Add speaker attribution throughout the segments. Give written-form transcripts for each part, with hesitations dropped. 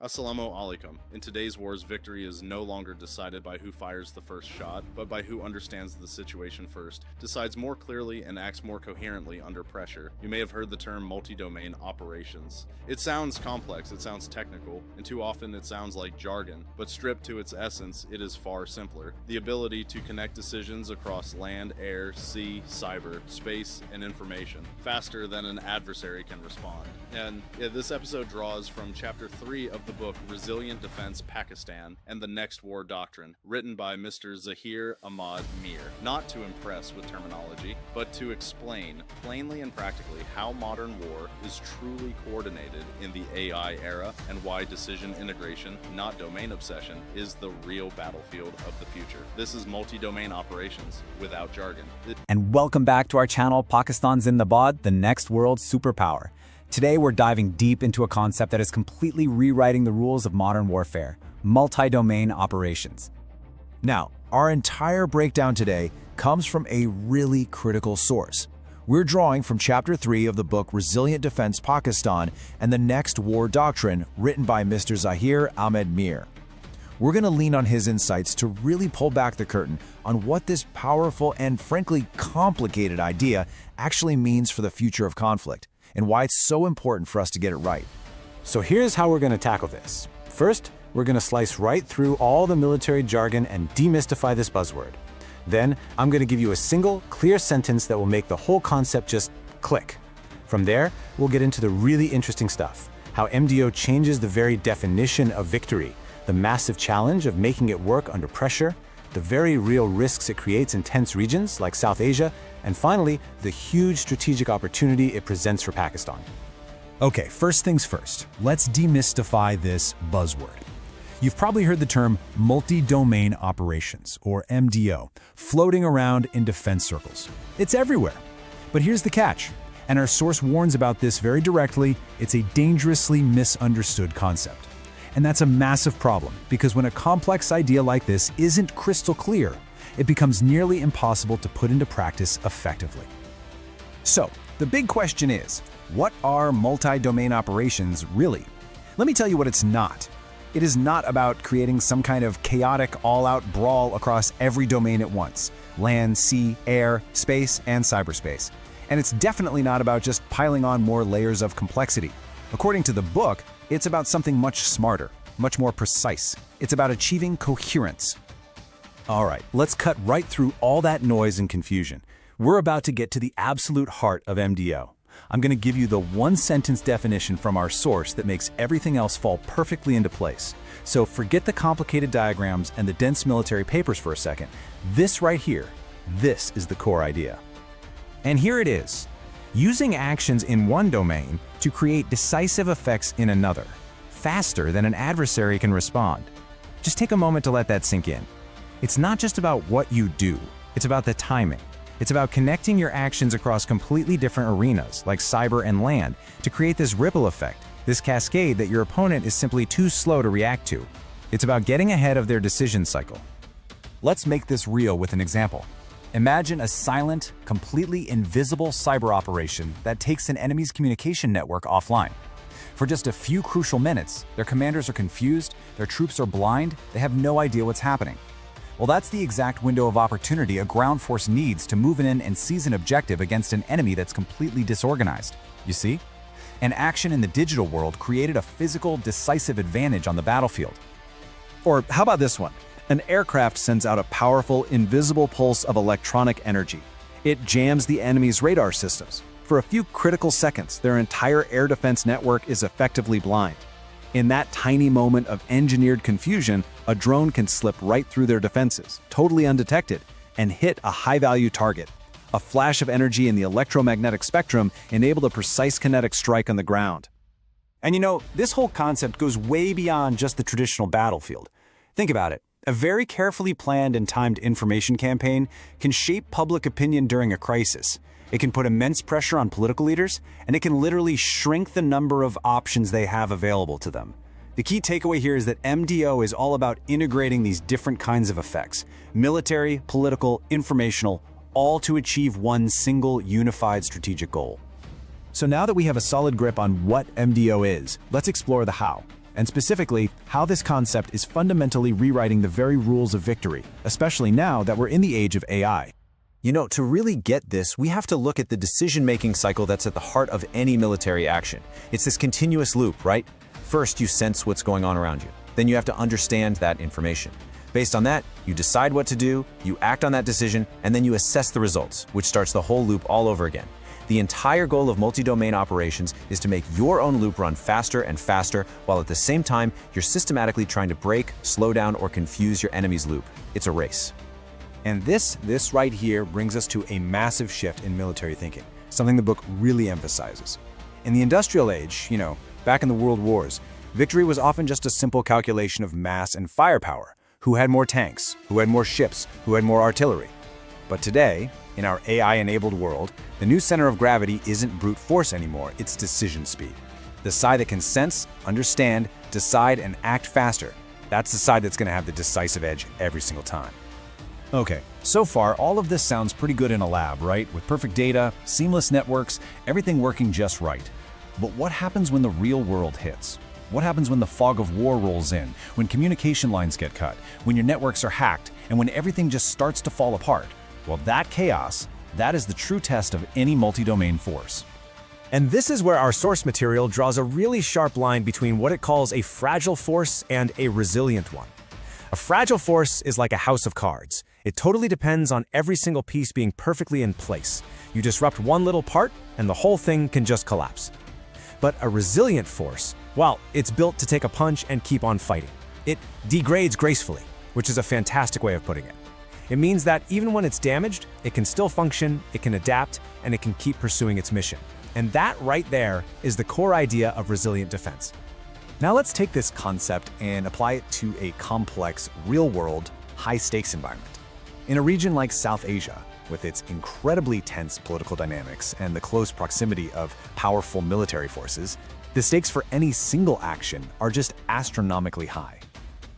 Speaker 1: Assalamu alaikum. In today's wars, victory is no longer decided by who fires the first shot, but by who understands the situation first, decides more clearly, and acts more coherently under pressure. You may have heard the term multi-domain operations. It sounds complex, it sounds technical, and too often it sounds like jargon, but stripped to its essence, it is far simpler. The ability to connect decisions across land, air, sea, cyber, space, and information, faster than an adversary can respond. And this episode draws from Chapter 3 of the book Resilient Defense Pakistan and the Next War Doctrine, written by Mr. Zaheer Ahmad Meer. Not to impress with terminology, but to explain plainly and practically how modern war is truly coordinated in the AI era and why decision integration, not domain obsession, is the real battlefield of the future. This is multi-domain operations without jargon.
Speaker 2: And welcome back to our channel, Pakistan Zindabad, the next world superpower. Today, we're diving deep into a concept that is completely rewriting the rules of modern warfare: multi-domain operations.
Speaker 3: Now, our entire breakdown today comes from a really critical source. We're drawing from Chapter 3 of the book Resilient Defense Pakistan and the Next War Doctrine, written by Mr. Zaheer Ahmad Meer. We're going to lean on his insights to really pull back the curtain on what this powerful and frankly complicated idea actually means for the future of conflict, and why it's so important for us to get it right.
Speaker 2: So here's how we're going to tackle this. First, we're going to slice right through all the military jargon and demystify this buzzword. Then, I'm going to give you a single, clear sentence that will make the whole concept just click. From there, we'll get into the really interesting stuff: how MDO changes the very definition of victory, the massive challenge of making it work under pressure, the very real risks it creates in tense regions like South Asia, and finally, the huge strategic opportunity it presents for Pakistan.
Speaker 3: Okay, first things first, let's demystify this buzzword. You've probably heard the term multi-domain operations, or MDO, floating around in defense circles. It's everywhere. But here's the catch, and our source warns about this very directly: it's a dangerously misunderstood concept. And that's a massive problem, because when a complex idea like this isn't crystal clear, it becomes nearly impossible to put into practice effectively. So, the big question is, what are multi-domain operations really? Let me tell you what it's not. It is not about creating some kind of chaotic, all-out brawl across every domain at once: land, sea, air, space, and cyberspace. And it's definitely not about just piling on more layers of complexity. According to the book, it's about something much smarter, much more precise. It's about achieving coherence. All right, let's cut right through all that noise and confusion. We're about to get to the absolute heart of MDO. I'm going to give you the one-sentence definition from our source that makes everything else fall perfectly into place. So forget the complicated diagrams and the dense military papers for a second. This right here, this is the core idea. And here it is: using actions in one domain to create decisive effects in another, faster than an adversary can respond. Just take a moment to let that sink in. It's not just about what you do, it's about the timing. It's about connecting your actions across completely different arenas, like cyber and land, to create this ripple effect, this cascade that your opponent is simply too slow to react to. It's about getting ahead of their decision cycle. Let's make this real with an example. Imagine a silent, completely invisible cyber operation that takes an enemy's communication network offline. For just a few crucial minutes, their commanders are confused, their troops are blind, they have no idea what's happening. Well, that's the exact window of opportunity a ground force needs to move in and seize an objective against an enemy that's completely disorganized. You see? An action in the digital world created a physical, decisive advantage on the battlefield.
Speaker 4: Or how about this one? An aircraft sends out a powerful, invisible pulse of electronic energy. It jams the enemy's radar systems. For a few critical seconds, their entire air defense network is effectively blind. In that tiny moment of engineered confusion, a drone can slip right through their defenses, totally undetected, and hit a high-value target. A flash of energy in the electromagnetic spectrum enabled a precise kinetic strike on the ground.
Speaker 2: And you know, this whole concept goes way beyond just the traditional battlefield. Think about it. A very carefully planned and timed information campaign can shape public opinion during a crisis. It can put immense pressure on political leaders, and it can literally shrink the number of options they have available to them. The key takeaway here is that MDO is all about integrating these different kinds of effects: military, political, informational, all to achieve one single unified strategic goal.
Speaker 3: So now that we have a solid grip on what MDO is, let's explore the how. and specifically, how this concept is fundamentally rewriting the very rules of victory, especially now that we're in the age of AI.
Speaker 2: You know, to really get this, we have to look at the decision-making cycle that's at the heart of any military action. It's this continuous loop, right? First, you sense what's going on around you. Then you have to understand that information. Based on that, you decide what to do, you act on that decision, and then you assess the results, which starts the whole loop all over again. The entire goal of multi-domain operations is to make your own loop run faster and faster, while at the same time, you're systematically trying to break, slow down, or confuse your enemy's loop. It's a race.
Speaker 3: And this right here brings us to a massive shift in military thinking, something the book really emphasizes. In the industrial age, back in the world wars, victory was often just a simple calculation of mass and firepower. Who had more tanks? Who had more ships? Who had more artillery? But today, in our AI-enabled world, the new center of gravity isn't brute force anymore, it's decision speed. The side that can sense, understand, decide, and act faster, that's the side that's going to have the decisive edge every single time. Okay, so far all of this sounds pretty good in a lab, right? With perfect data, seamless networks, everything working just right. But what happens when the real world hits? What happens when the fog of war rolls in, when communication lines get cut, when your networks are hacked, and when everything just starts to fall apart? Well, that chaos, that is the true test of any multi-domain force.
Speaker 5: And this is where our source material draws a really sharp line between what it calls a fragile force and a resilient one. A fragile force is like a house of cards. It totally depends on every single piece being perfectly in place. You disrupt one little part, and the whole thing can just collapse. But a resilient force, well, it's built to take a punch and keep on fighting. It degrades gracefully, which is a fantastic way of putting it. It means that even when it's damaged, it can still function, it can adapt, and it can keep pursuing its mission. And that right there is the core idea of resilient defense.
Speaker 3: Now let's take this concept and apply it to a complex, real-world, high-stakes environment. In a region like South Asia, with its incredibly tense political dynamics and the close proximity of powerful military forces, the stakes for any single action are just astronomically high.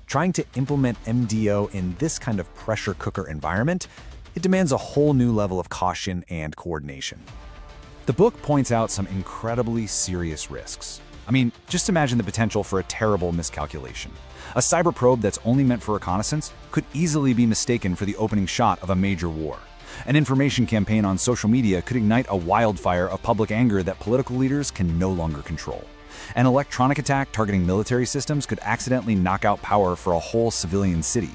Speaker 3: Trying to implement MDO in this kind of pressure cooker environment, it demands a whole new level of caution and coordination. The book points out some incredibly serious risks. I mean, just imagine the potential for a terrible miscalculation. A cyber probe that's only meant for reconnaissance could easily be mistaken for the opening shot of a major war. An information campaign on social media could ignite a wildfire of public anger that political leaders can no longer control. An electronic attack targeting military systems could accidentally knock out power for a whole civilian city.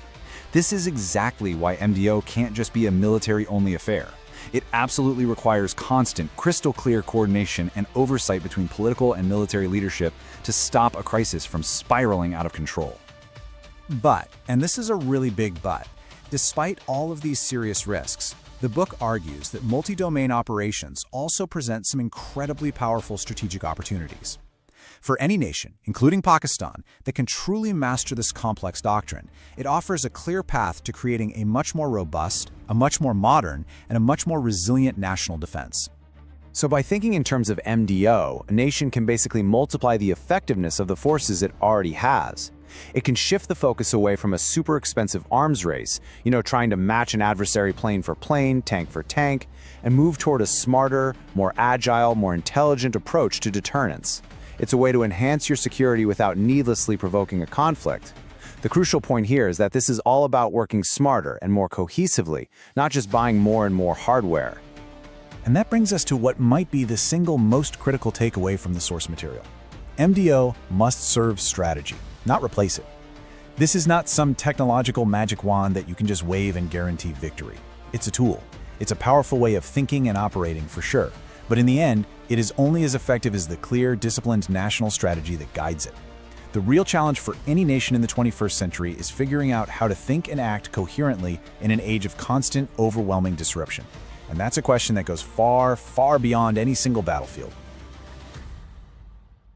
Speaker 3: This is exactly why MDO can't just be a military-only affair. It absolutely requires constant, crystal-clear coordination and oversight between political and military leadership to stop a crisis from spiraling out of control.
Speaker 5: But, and this is a really big but, despite all of these serious risks, the book argues that multi-domain operations also present some incredibly powerful strategic opportunities. For any nation, including Pakistan, that can truly master this complex doctrine, it offers a clear path to creating a much more robust, a much more modern, and a much more resilient national defense.
Speaker 4: So by thinking in terms of MDO, a nation can basically multiply the effectiveness of the forces it already has. It can shift the focus away from a super expensive arms race, trying to match an adversary plane for plane, tank for tank, and move toward a smarter, more agile, more intelligent approach to deterrence. It's a way to enhance your security without needlessly provoking a conflict. The crucial point here is that this is all about working smarter and more cohesively, not just buying more and more hardware.
Speaker 3: And that brings us to what might be the single most critical takeaway from the source material. MDO must serve strategy, not replace it. This is not some technological magic wand that you can just wave and guarantee victory. It's a tool. It's a powerful way of thinking and operating for sure. But in the end, it is only as effective as the clear, disciplined national strategy that guides it. The real challenge for any nation in the 21st century is figuring out how to think and act coherently in an age of constant, overwhelming disruption. And that's a question that goes far, far beyond any single battlefield.